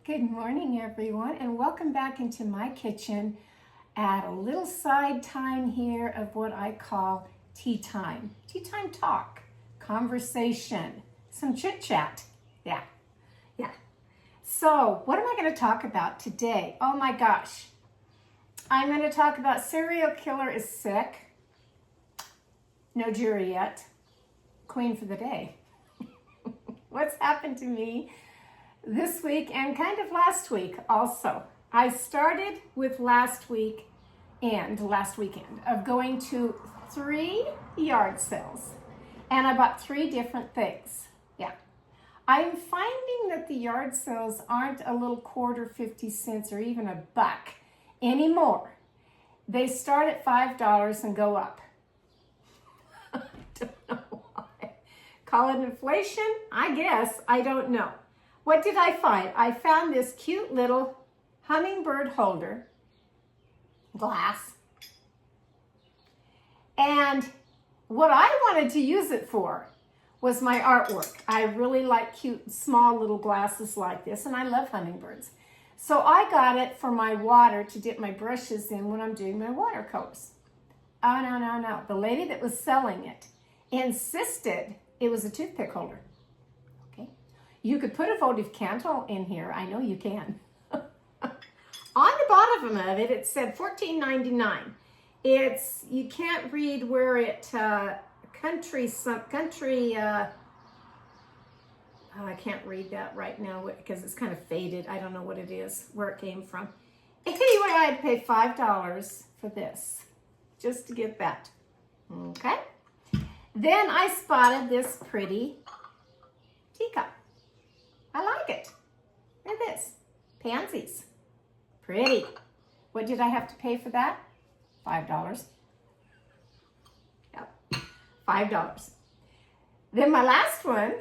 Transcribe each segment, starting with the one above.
Good morning, everyone, and welcome back into my kitchen at a little side time here of what I call tea time. Tea time talk, conversation, some chit chat. Yeah. So, what am I going to talk about today? Oh my gosh. I'm going to talk about serial killer is sick. No jury yet. Queen for the day. What's happened to me this week and kind of last week also. I started with last weekend of going to 3 yard sales, and I bought 3 different things. Yeah. I'm finding that the yard sales aren't a little quarter, 50 cents, or even a buck anymore. They start at $5 and go up. I don't know why. Call it inflation? I guess. I don't know. What did I find? I found this cute little hummingbird holder glass. And what I wanted to use it for was my artwork. I really like cute, small little glasses like this, and I love hummingbirds. So I got it for my water to dip my brushes in when I'm doing my watercolors. Oh, no. The lady that was selling it insisted it was a toothpick holder. You could put a votive candle in here. I know you can. On the bottom of it, it said $14.99. You can't read where it, I can't read that right now because it's kind of faded. I don't know what it is, where it came from. Anyway, I had to pay $5 for this, just to get that. Okay. Then I spotted this pretty teacup. I like it. Look at this. Pansies. Pretty. What did I have to pay for that? $5. Yep. $5. Then my last one,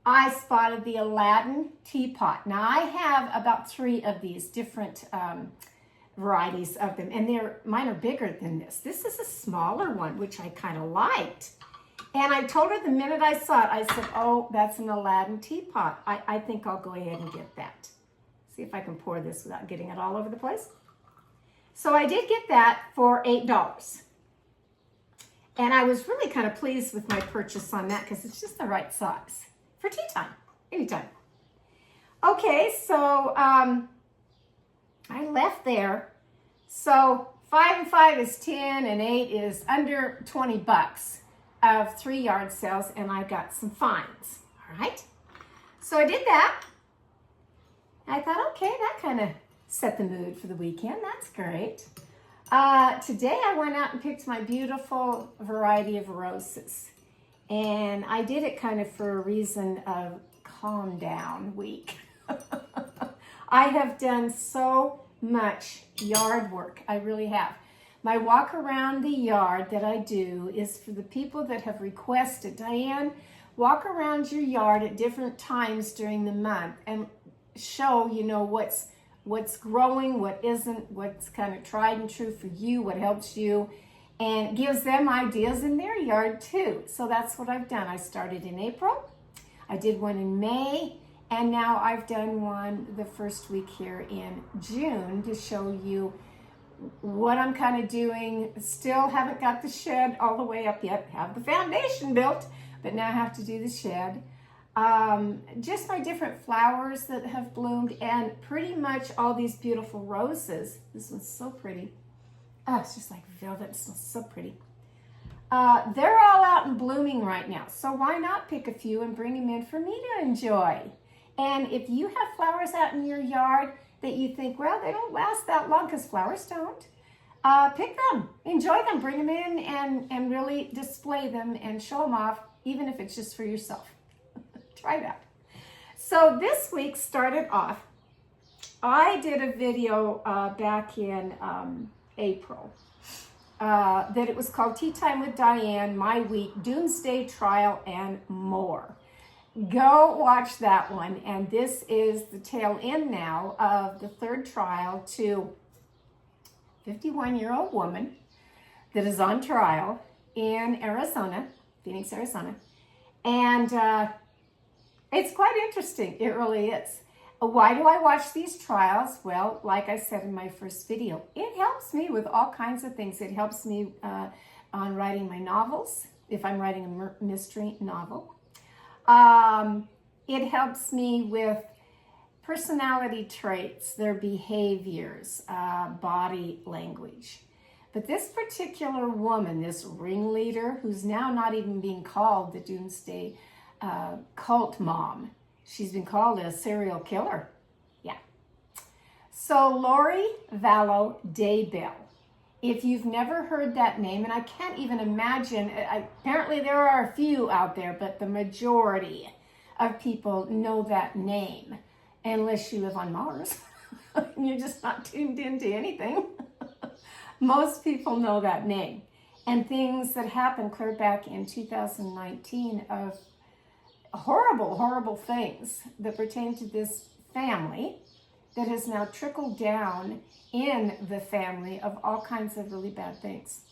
I spotted the Aladdin teapot. Now I have about 3 of these different varieties of them, and mine are bigger than this. This is a smaller one, which I kind of liked. And I told her the minute I saw it, I said, oh, that's an Aladdin teapot. I think I'll go ahead and get that. See if I can pour this without getting it all over the place. So I did get that for $8. And I was really kind of pleased with my purchase on that because it's just the right size for tea time, anytime. Okay, so I left there. So 5 and 5 is 10 and 8 is under 20 bucks. Of 3 yard sales, and I got some finds. All right, so I did that. I thought, okay, that kind of set the mood for the weekend. That's great. Today I went out and picked my beautiful variety of roses, and I did it kind of for a reason of calm down week. I have done so much yard work. I really have. My walk around the yard that I do is for the people that have requested, Diane, walk around your yard at different times during the month and show, what's growing, what isn't, what's kind of tried and true for you, what helps you, and gives them ideas in their yard too. So that's what I've done. I started in April, I did one in May, and now I've done one the first week here in June to show you what I'm kind of doing. Still haven't got the shed all the way up yet. Have the foundation built, but now I have to do the shed. Just my different flowers that have bloomed, and pretty much all these beautiful roses. This one's so pretty. Oh, it's just like velvet. It smells so pretty. They're all out and blooming right now, so why not pick a few and bring them in for me to enjoy? And if you have flowers out in your yard that you think, well, they don't last that long, because flowers don't, pick them, enjoy them, bring them in and really display them and show them off, even if it's just for yourself. Try that. So this week started off, I did a video back in April that it was called Tea Time with Diane, My Week, Doomsday Trial, and More. Go watch that one, and this is the tail end now of the 3rd trial to 51-year-old woman that is on trial in Arizona, Phoenix, Arizona, and it's quite interesting. It really is. Why do I watch these trials? Well, like I said in my first video, it helps me with all kinds of things. It helps me on writing my novels, if I'm writing a mystery novel. It helps me with personality traits, their behaviors, body language. But this particular woman, this ringleader, who's now not even being called the Doomsday Cult Mom, she's been called a serial killer. Yeah. So Lori Vallow Daybell. If you've never heard that name, and I can't even imagine, apparently there are a few out there, but the majority of people know that name, unless you live on Mars. You're just not tuned into anything. Most people know that name. And things that happened clear back in 2019 of horrible, horrible things that pertain to this family that has now trickled down in the family of all kinds of really bad things.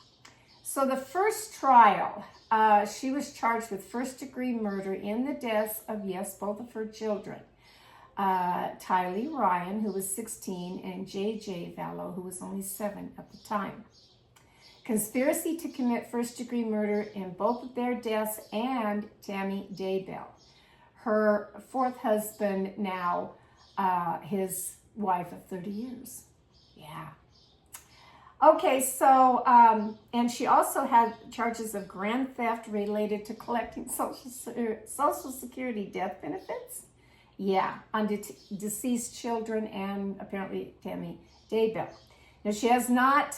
So the first trial, she was charged with first-degree murder in the deaths of, yes, both of her children. Tylee Ryan, who was 16, and J.J. Vallow, who was only 7 at the time. Conspiracy to commit first-degree murder in both of their deaths, and Tammy Daybell, her fourth husband now, his wife of 30 years. Yeah. Okay, so, and she also had charges of grand theft related to collecting Social Security death benefits. Yeah, on deceased children and apparently Tammy Daybell. Now, she has not,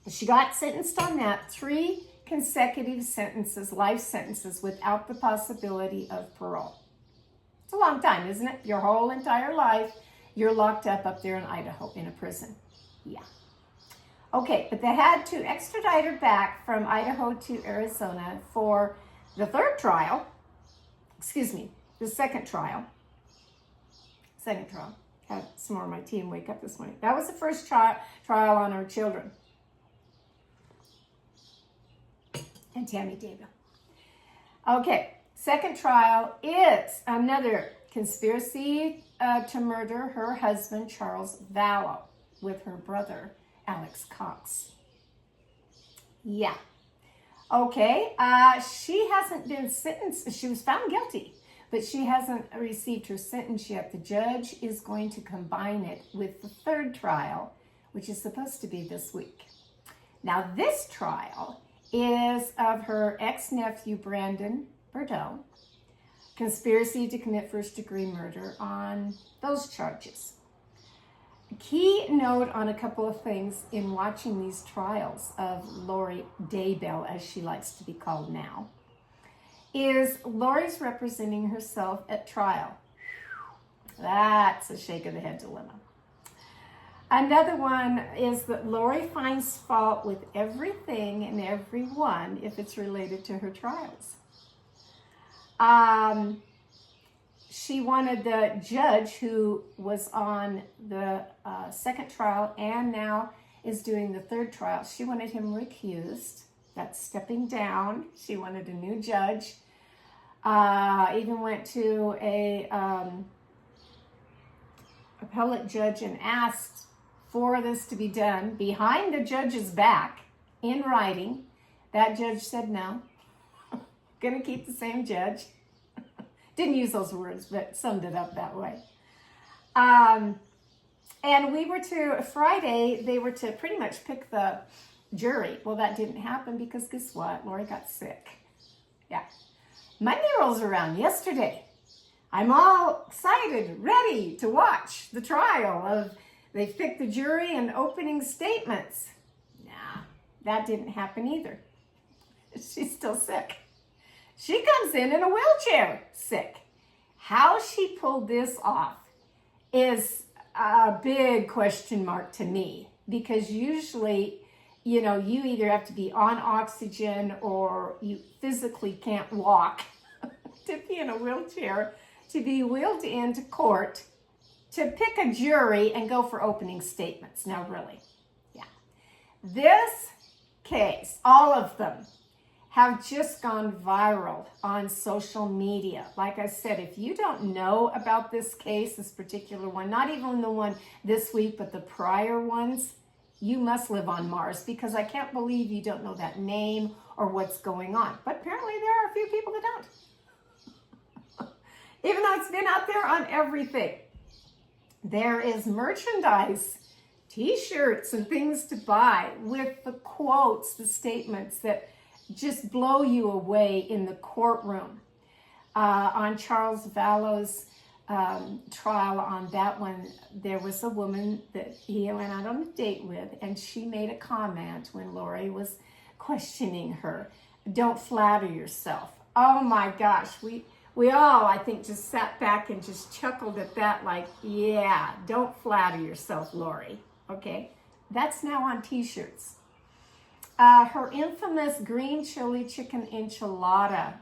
she got sentenced on that 3 consecutive sentences, life sentences, without the possibility of parole. It's a long time, isn't it? Your whole entire life, you're locked up there in Idaho in a prison. Yeah. Okay, but they had to extradite her back from Idaho to Arizona for the third trial. Excuse me, the second trial. Had some more of my tea and wake up this morning. That was the first trial on our children. And Tammy Daybell. Okay, second trial is another conspiracy to murder her husband, Charles Vallow, with her brother, Alex Cox. Yeah. Okay, she hasn't been sentenced. She was found guilty, but she hasn't received her sentence yet. The judge is going to combine it with the third trial, which is supposed to be this week. Now, this trial is of her ex-nephew, Brandon Bordeaux, conspiracy to commit first-degree murder on those charges. Key note on a couple of things in watching these trials of Lori Daybell, as she likes to be called now, is Lori's representing herself at trial. That's a shake of the head dilemma. Another one is that Lori finds fault with everything and everyone if it's related to her trials. She wanted the judge who was on the second trial and now is doing the third trial. She wanted him recused. That's stepping down. She wanted a new judge. Even went to a appellate judge and asked for this to be done behind the judge's back in writing. That judge said no. Gonna keep the same judge. Didn't use those words, but summed it up that way. And we were to, Friday, they were to pretty much pick the jury. Well, that didn't happen because guess what? Lori got sick. Yeah. Monday rolls around yesterday. I'm all excited, ready to watch the trial of, they picked the jury and opening statements. Nah, that didn't happen either. She's still sick. She comes in a wheelchair, sick. How she pulled this off is a big question mark to me, because usually, you know, you either have to be on oxygen or you physically can't walk to be in a wheelchair, to be wheeled into court, to pick a jury and go for opening statements. Now, really, yeah. This case, all of them, have just gone viral on social media. Like I said, if you don't know about this case, this particular one, not even the one this week, but the prior ones, you must live on Mars, because I can't believe you don't know that name or what's going on. But apparently there are a few people that don't. Even though it's been out there on everything. There is merchandise, t-shirts and things to buy with the quotes, the statements that just blow you away in the courtroom. On Charles Vallow's trial, on that one, there was a woman that he went out on a date with, and she made a comment when Lori was questioning her. Don't flatter yourself. Oh my gosh, we all, I think, just sat back and just chuckled at that, like, yeah, don't flatter yourself, Lori. Okay, that's now on t-shirts. Her infamous green chili chicken enchilada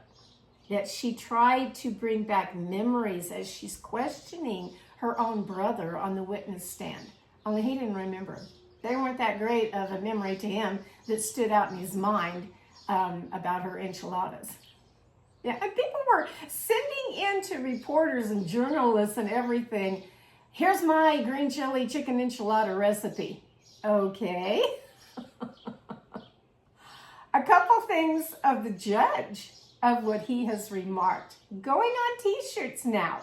that she tried to bring back memories as she's questioning her own brother on the witness stand. Only he didn't remember. They weren't that great of a memory to him that stood out in his mind about her enchiladas. Yeah, and people were sending in to reporters and journalists and everything, here's my green chili chicken enchilada recipe. Okay. A couple things of the judge of what he has remarked. Going on t-shirts now.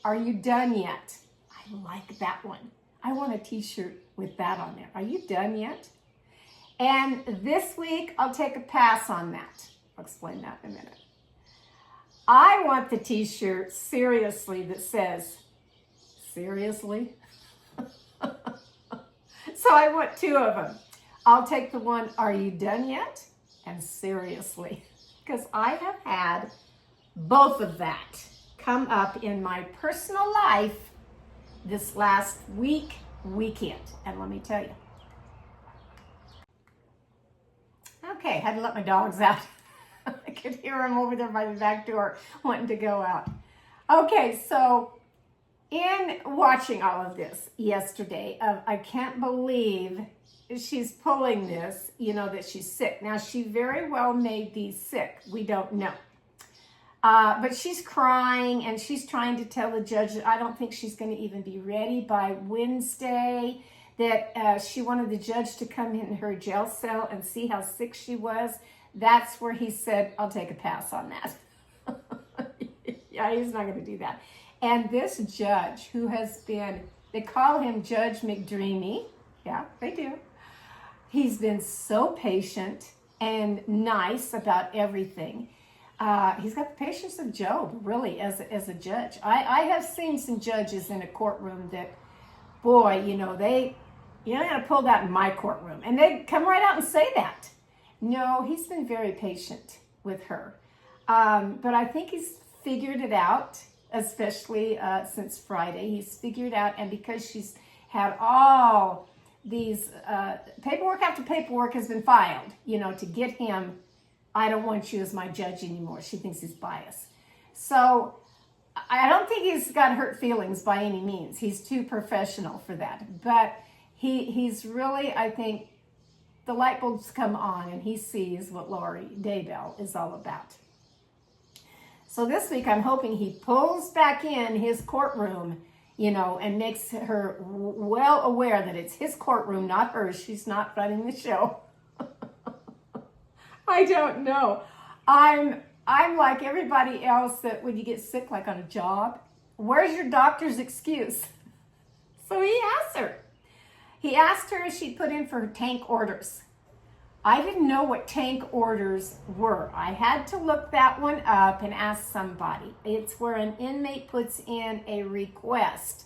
Are you done yet? I like that one. I want a t-shirt with that on there. Are you done yet? And this week, I'll take a pass on that. I'll explain that in a minute. I want the t-shirt, seriously, that says, seriously? So I want two of them. I'll take the one, are you done yet? And seriously, because I have had both of that come up in my personal life this last weekend. And let me tell you. Okay, had to let my dogs out. I could hear them over there by the back door wanting to go out. Okay, so in watching all of this yesterday, I can't believe she's pulling this, that she's sick. Now, she very well may be sick. We don't know. But she's crying, and she's trying to tell the judge that I don't think she's going to even be ready by Wednesday, that she wanted the judge to come in her jail cell and see how sick she was. That's where he said, I'll take a pass on that. Yeah, he's not going to do that. And this judge who has been, they call him Judge McDreamy. Yeah, they do. He's been so patient and nice about everything. He's got the patience of Job, really, as a judge. I have seen some judges in a courtroom that, boy, you're going to pull that in my courtroom. And they come right out and say that. No, he's been very patient with her. But I think he's figured it out, especially since Friday. He's figured out, and because she's had all these paperwork after paperwork has been filed, to get him, I don't want you as my judge anymore. She thinks he's biased. So I don't think he's got hurt feelings by any means. He's too professional for that. But he's really, I think, the light bulbs come on and he sees what Lori Daybell is all about. So this week I'm hoping he pulls back in his courtroom, and makes her well aware that it's his courtroom, not hers. She's not running the show. I don't know. I'm like everybody else that when you get sick, like on a job, where's your doctor's excuse? So he asked her. He asked her if she'd put in for her tank orders. I didn't know what tank orders were. I had to look that one up and ask somebody. It's where an inmate puts in a request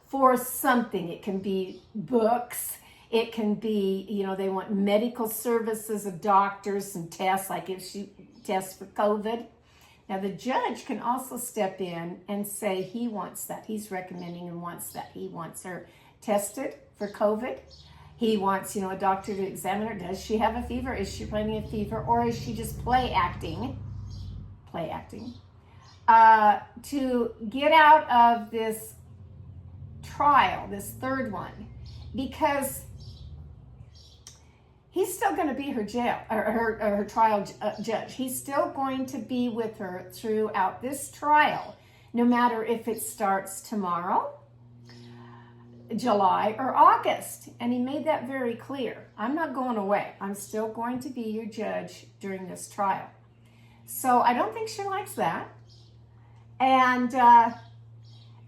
for something. It can be books. It can be, they want medical services of doctors and tests, like if she tests for COVID. Now, the judge can also step in and say he wants that. He's recommending and wants that. He wants her tested for COVID. He wants, a doctor to examine her. Does she have a fever? Is she planning a fever? Or is she just play acting, to get out of this trial, this third one? Because he's still going to be her her trial judge. He's still going to be with her throughout this trial, no matter if it starts tomorrow, July, or August. And he made that very clear. I'm not going away. I'm still going to be your judge during this trial. So I don't think she likes that. And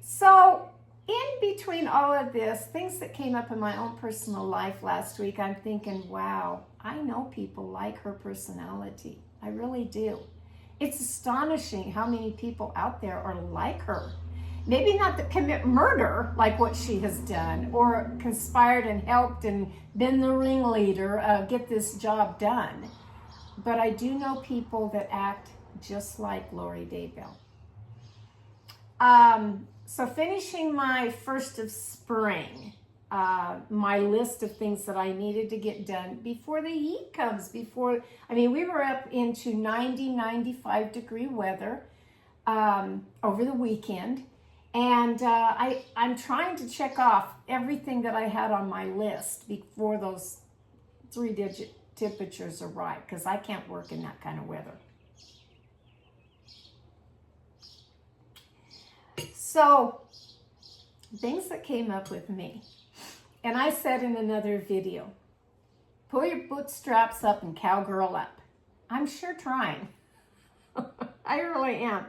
so in between all of this, things that came up in my own personal life last week, I'm thinking, wow, I know people like her personality. I really do. It's astonishing how many people out there are like her. Maybe not that commit murder like what she has done, or conspired and helped and been the ringleader, get this job done. But I do know people that act just like Lori Daybell. So finishing my first of spring, my list of things that I needed to get done before the heat comes, we were up into 90, 95 degree weather over the weekend. And I'm trying to check off everything that I had on my list before those 3-digit temperatures arrive, because I can't work in that kind of weather. So, things that came up with me. And I said in another video, pull your bootstraps up and cowgirl up. I'm sure trying. I really am.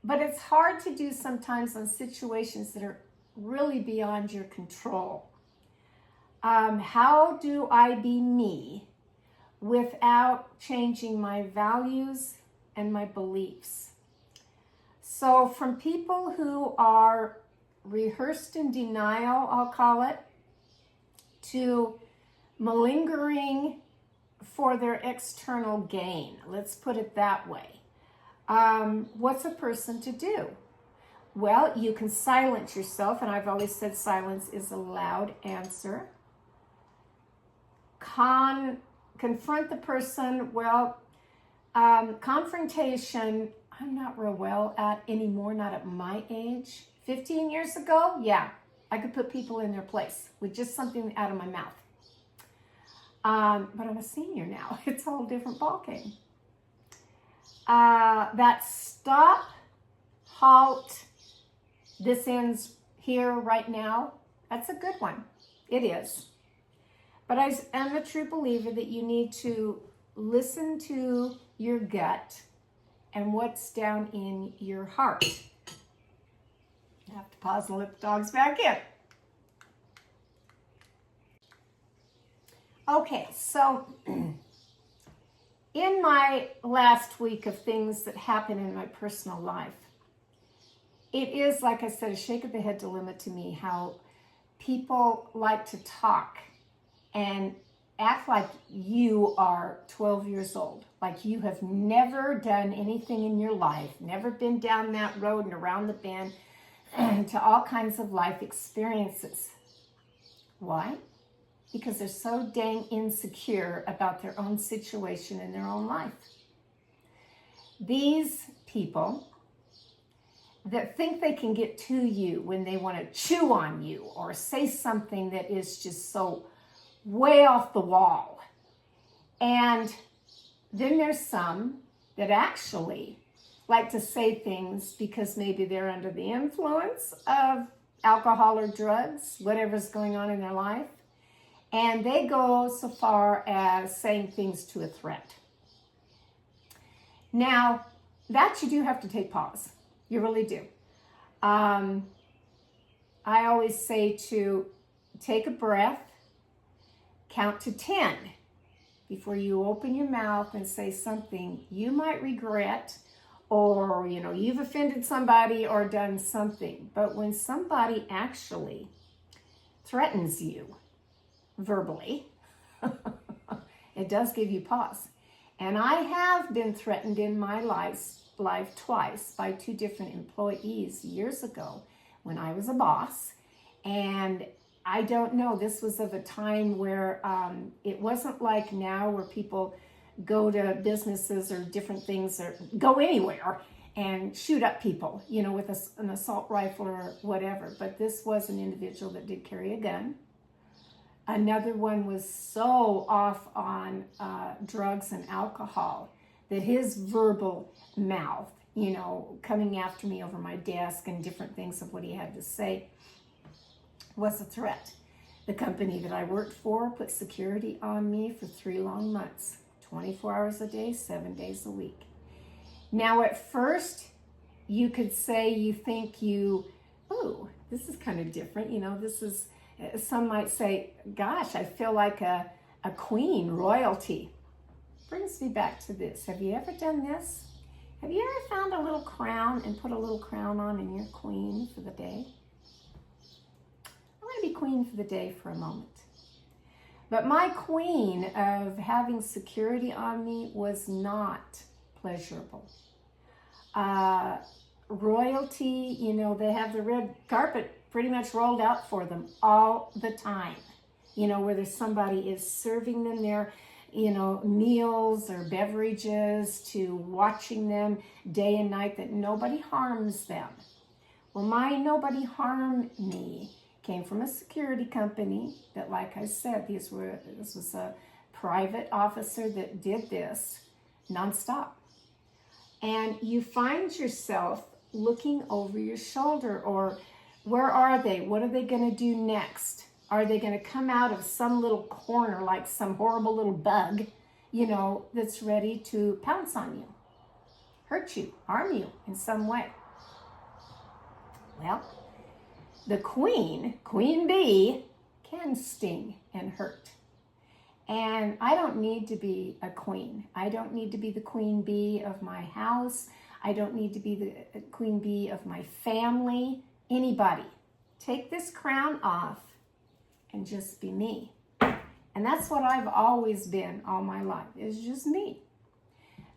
But it's hard to do sometimes on situations that are really beyond your control. How do I be me without changing my values and my beliefs? So from people who are rehearsed in denial, I'll call it, to malingering for their external gain. Let's put it that way. What's a person to do? Well, you can silence yourself, and I've always said silence is a loud answer. Confront the person. Well, confrontation, I'm not real well at anymore, not at my age. 15 years ago, yeah, I could put people in their place with just something out of my mouth. But I'm a senior now. It's a whole different ballgame. That stop, halt, this ends here right now, that's a good one. It is. But I am a true believer that you need to listen to your gut and what's down in your heart. I have to pause and let the dogs back in. Okay, so in my last week of things that happened in my personal life, it is, like I said, a shake of the head dilemma to me how people like to talk and act like you are 12 years old, like you have never done anything in your life, never been down that road and around the bend to all kinds of life experiences. Why? Because they're so dang insecure about their own situation in their own life. These people that think they can get to you when they want to chew on you or say something that is just so way off the wall. And then there's some that actually like to say things because maybe they're under the influence of alcohol or drugs, whatever's going on in their life. And they go so far as saying things to a threat. Now, that you do have to take pause. You really do. I always say to take a breath, count to 10 before you open your mouth and say something you might regret, or you've offended somebody or done something. But when somebody actually threatens you verbally, it does give you pause. And I have been threatened in my life twice by 2 different employees years ago when I was a boss. And I don't know, this was of a time where it wasn't like now where people go to businesses or different things or go anywhere and shoot up people, with an assault rifle or whatever. But this was an individual that did carry a gun, Another one was so off on drugs and alcohol that his verbal mouth, coming after me over my desk and different things of what he had to say was a threat. The company that I worked for put security on me for 3 long months, 24 hours a day, 7 days a week. Now, at first, you could say you think oh, this is kind of different. This is, some might say, gosh, I feel like a queen, royalty. Brings me back to this. Have you ever done this? Have you ever found a little crown and put a little crown on and you're queen for the day? I want to be queen for the day for a moment. But my queen of having security on me was not pleasurable. Royalty, they have the red carpet pretty much rolled out for them all the time. Whether somebody is serving them their, meals or beverages, to watching them day and night, that nobody harms them. Well, my nobody harm me came from a security company that, like I said, this was a private officer that did this nonstop. And you find yourself looking over your shoulder, or where are they? What are they going to do next? Are they going to come out of some little corner like some horrible little bug, that's ready to pounce on you, hurt you, harm you in some way? Well, the queen bee, can sting and hurt. And I don't need to be a queen. I don't need to be the queen bee of my house. I don't need to be the queen bee of my family. Anybody. Take this crown off and just be me. And that's what I've always been all my life, is just me.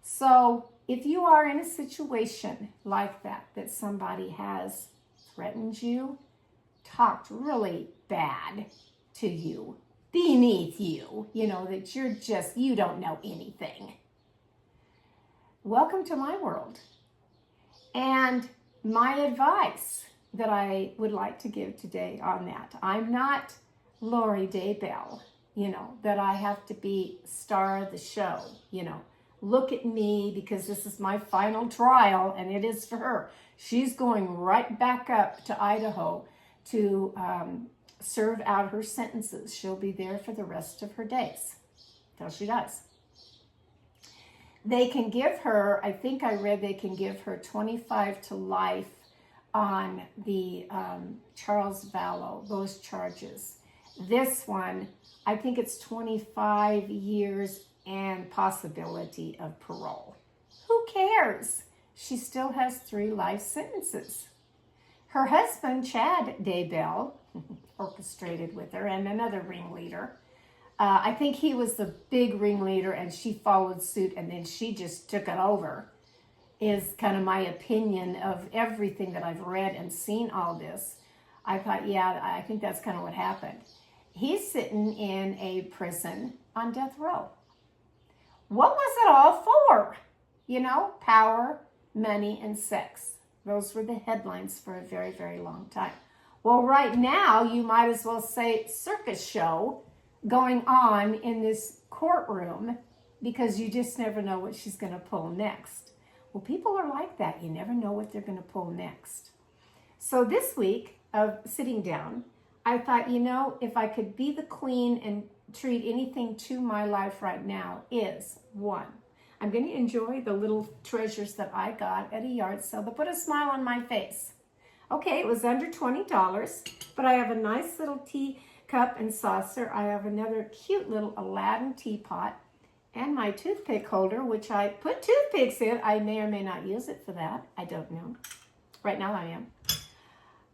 So if you are in a situation like that somebody has threatened you, talked really bad to you, beneath you, that you don't know anything. Welcome to my world. And my advice that I would like to give today on that, I'm not Lori Daybell, that I have to be star of the show, look at me because this is my final trial and it is for her. She's going right back up to Idaho to serve out her sentences. She'll be there for the rest of her days till she dies. They can give her, I think I read they can give her 25 to life on the Charles Vallow, those charges. This one, I think it's 25 years and possibility of parole. Who cares? She still has 3 life sentences. Her husband, Chad Daybell, orchestrated with her, and another ringleader. I think he was the big ringleader and she followed suit and then she just took it over, is kind of my opinion of everything that I've read and seen all this. I thought, yeah, I think that's kind of what happened. He's sitting in a prison on death row. What was it all for? Power, money, and sex. Those were the headlines for a very, very long time. Well, right now, you might as well say circus show going on in this courtroom, because you just never know what she's going to pull next. Well, people are like that. You never know what they're going to pull next. So this week of sitting down, I thought, if I could be the queen and treat anything to my life right now is, 1, I'm going to enjoy the little treasures that I got at a yard sale that put a smile on my face. Okay, it was under $20, but I have a nice little tea cup and saucer. I have another cute little Aladdin teapot and my toothpick holder, which I put toothpicks in. I may or may not use it for that. I don't know. Right now I am.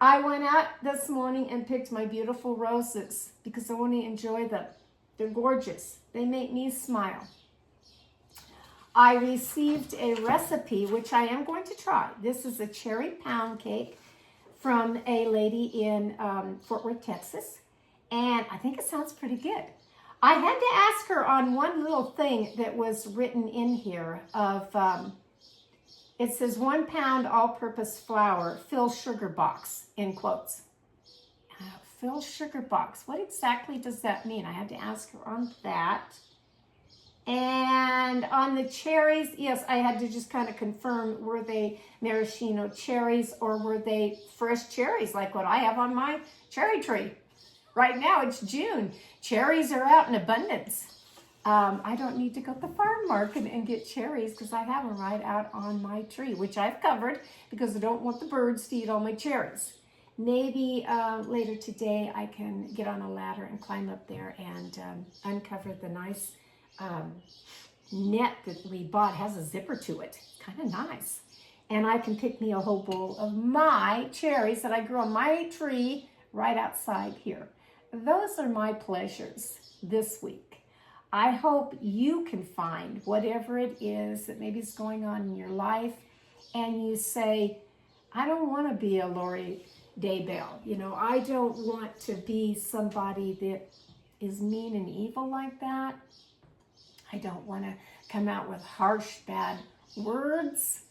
I went out this morning and picked my beautiful roses because I want to enjoy them. They're gorgeous. They make me smile. I received a recipe, which I am going to try. This is a cherry pound cake from a lady in Fort Worth, Texas. And I think it sounds pretty good. I had to ask her on one little thing that was written in here of, it says 1 pound all-purpose flour, fill sugar box, in quotes. Phil Sugar Box. What exactly does that mean? I had to ask her on that. And on the cherries, yes, I had to just kind of confirm, were they maraschino cherries or were they fresh cherries like what I have on my cherry tree? Right now, it's June. Cherries are out in abundance. I don't need to go to the farm market and get cherries because I have them right out on my tree, which I've covered because I don't want the birds to eat all my cherries. Maybe later today I can get on a ladder and climb up there and uncover the nice net that we bought. It has a zipper to it. It's kind of nice. And I can pick me a whole bowl of my cherries that I grew on my tree right outside here. Those are my pleasures this week. I hope you can find whatever it is that maybe is going on in your life and you say, I don't want to be a Lori Daybell. You know, I don't want to be somebody that is mean and evil like that. I don't want to come out with harsh, bad words.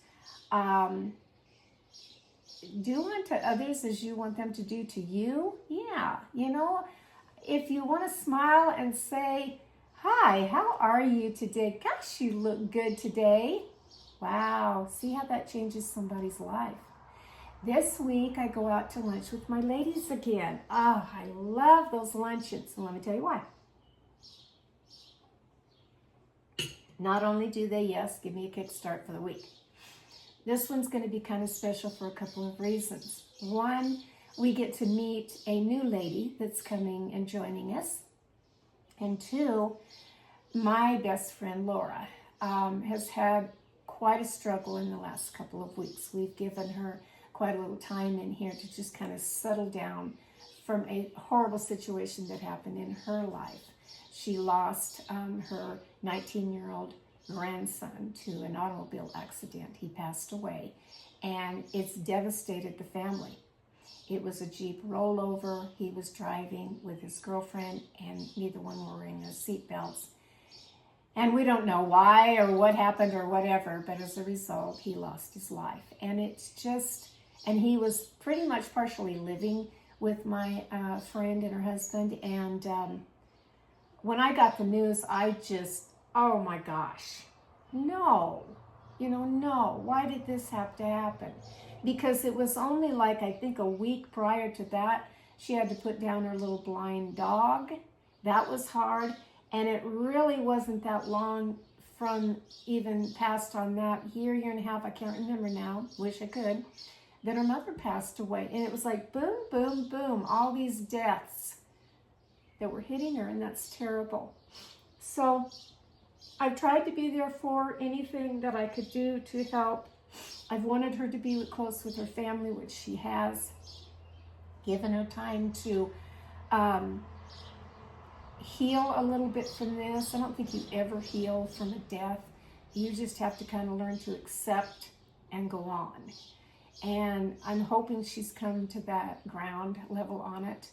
Do unto others as you want them to do to you. Yeah, you know, if you want to smile and say, hi, how are you today? Gosh, you look good today. Wow, see how that changes somebody's life. This week, I go out to lunch with my ladies again. Oh, I love those luncheons, and let me tell you why. Not only do they, yes, give me a kickstart for the week. This one's going to be kind of special for a couple of reasons. One, we get to meet a new lady that's coming and joining us. And two, my best friend Laura has had quite a struggle in the last couple of weeks. We've given her quite a little time in here to just kind of settle down from a horrible situation that happened in her life. She lost her 19-year-old grandson to an automobile accident. He passed away, and it's devastated the family. It was a Jeep rollover. He was driving with his girlfriend, and neither one were wearing their seatbelts. And we don't know why or what happened or whatever, but as a result, he lost his life. And it's just, and he was pretty much partially living with my friend and her husband. And when I got the news, I just, oh my gosh, no, no, why did this have to happen? Because it was only like, I think a week prior to that, she had to put down her little blind dog. That was hard. And it really wasn't that long from even past on that year and a half, I can't remember now, wish I could, that her mother passed away. And it was like boom, boom, boom, all these deaths that were hitting her, and that's terrible. So I've tried to be there for anything that I could do to help. I've wanted her to be close with her family, which she has. Given her time to heal a little bit from this. I don't think you ever heal from a death. You just have to kind of learn to accept and go on. And I'm hoping she's come to that ground level on it.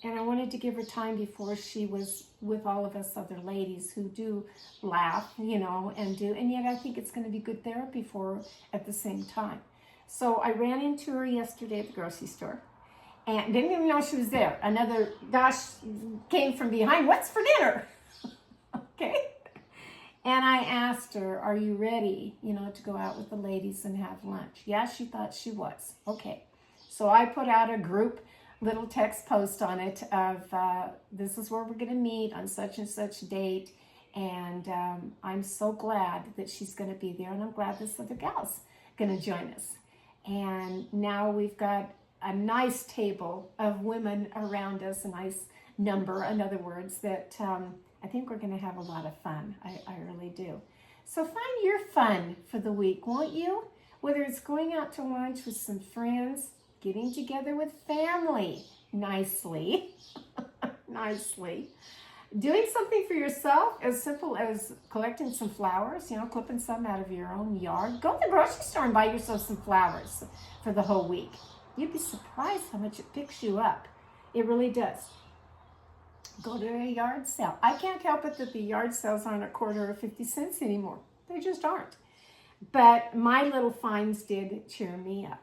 And I wanted to give her time before she was with all of us other ladies who do laugh, and yet I think it's going to be good therapy for her at the same time. So I ran into her yesterday at the grocery store and didn't even know she was there. Another Gosh came from behind, what's for dinner? Okay. And I asked her, are you ready, to go out with the ladies and have lunch? Yeah, she thought she was. Okay. So I put out a group little text post on it of this is where we're going to meet on such and such date, and I'm so glad that she's going to be there, and I'm glad this other gal's going to join us. And now we've got a nice table of women around us, a nice number, in other words, that I think we're going to have a lot of fun. I really do. So find your fun for the week, won't you? Whether it's going out to lunch with some friends, getting together with family nicely, doing something for yourself as simple as collecting some flowers, clipping some out of your own yard. Go to the grocery store and buy yourself some flowers for the whole week. You'd be surprised how much it picks you up. It really does. Go to a yard sale. I can't help it that the yard sales aren't a quarter or 50 cents anymore. They just aren't. But my little finds did cheer me up.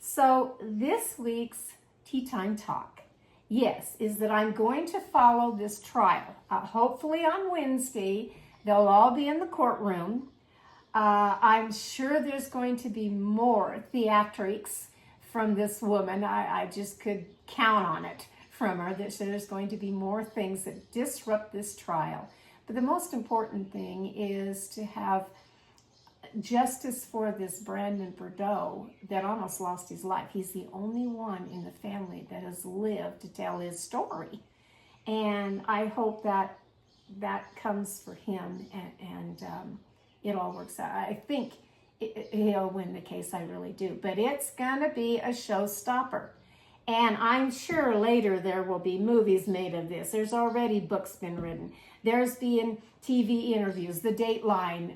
So this week's Tea Time Talk, yes, is that I'm going to follow this trial. Hopefully on Wednesday, they'll all be in the courtroom. I'm sure there's going to be more theatrics from this woman. I just could count on it from her, that there's going to be more things that disrupt this trial. But the most important thing is to have justice for this Brandon Bordeaux that almost lost his life. He's the only one in the family that has lived to tell his story. And I hope that that comes for him and it all works out. I think he'll win the case, I really do. But it's gonna be a showstopper. And I'm sure later there will be movies made of this. There's already books been written. There's been TV interviews, The Dateline,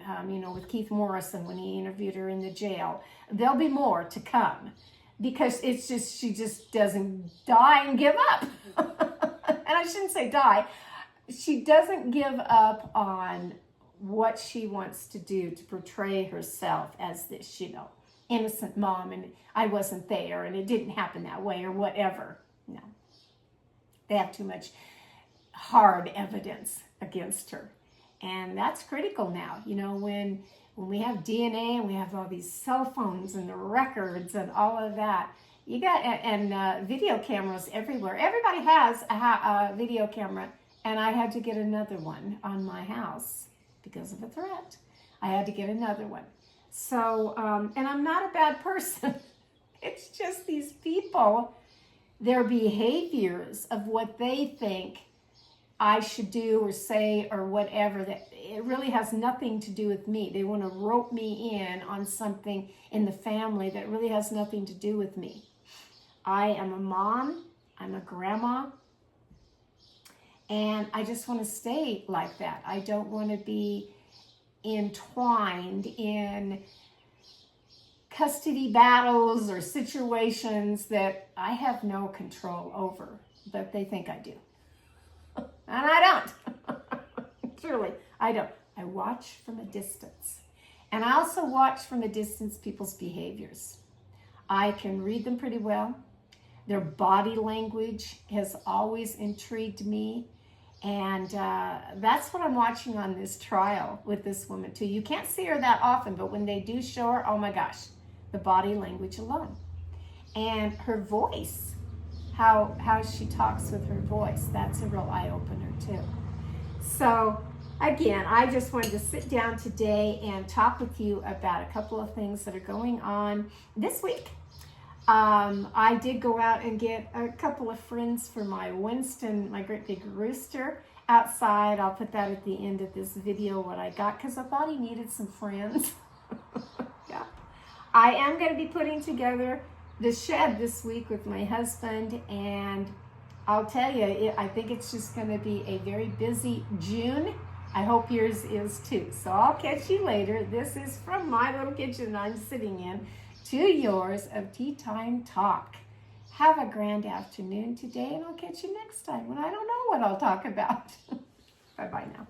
with Keith Morrison when he interviewed her in the jail. There'll be more to come because she just doesn't die and give up. And I shouldn't say die. She doesn't give up on what she wants to do to portray herself as this, innocent mom, and I wasn't there, and it didn't happen that way, or whatever. No. They have too much hard evidence against her. And that's critical now. When we have DNA and we have all these cell phones and the records and all of that, you got, and video cameras everywhere. Everybody has a video camera, and I had to get another one on my house because of a threat. I had to get another one. So, and I'm not a bad person. It's just these people, their behaviors of what they think I should do or say or whatever, that it really has nothing to do with me. They want to rope me in on something in the family that really has nothing to do with me. I am a mom, I'm a grandma, and I just want to stay like that. I don't want to be entwined in custody battles or situations that I have no control over, but they think I do. And I don't. Truly, I don't. I watch from a distance. And I also watch from a distance people's behaviors. I can read them pretty well. Their body language has always intrigued me. And that's what I'm watching on this trial with this woman too. You can't see her that often, but when they do show her, oh my gosh, the body language alone. And her voice, how she talks with her voice, that's a real eye-opener too. So again, I just wanted to sit down today and talk with you about a couple of things that are going on this week. I did go out and get a couple of friends for my Winston, my great big rooster, outside. I'll put that at the end of this video, what I got, because I thought he needed some friends. Yeah. I am going to be putting together the shed this week with my husband, and I'll tell you, I think it's just going to be a very busy June. I hope yours is too. So I'll catch you later. This is from my little kitchen I'm sitting in to yours of Tea Time Talk. Have a grand afternoon today, and I'll catch you next time when I don't know what I'll talk about. Bye-bye now.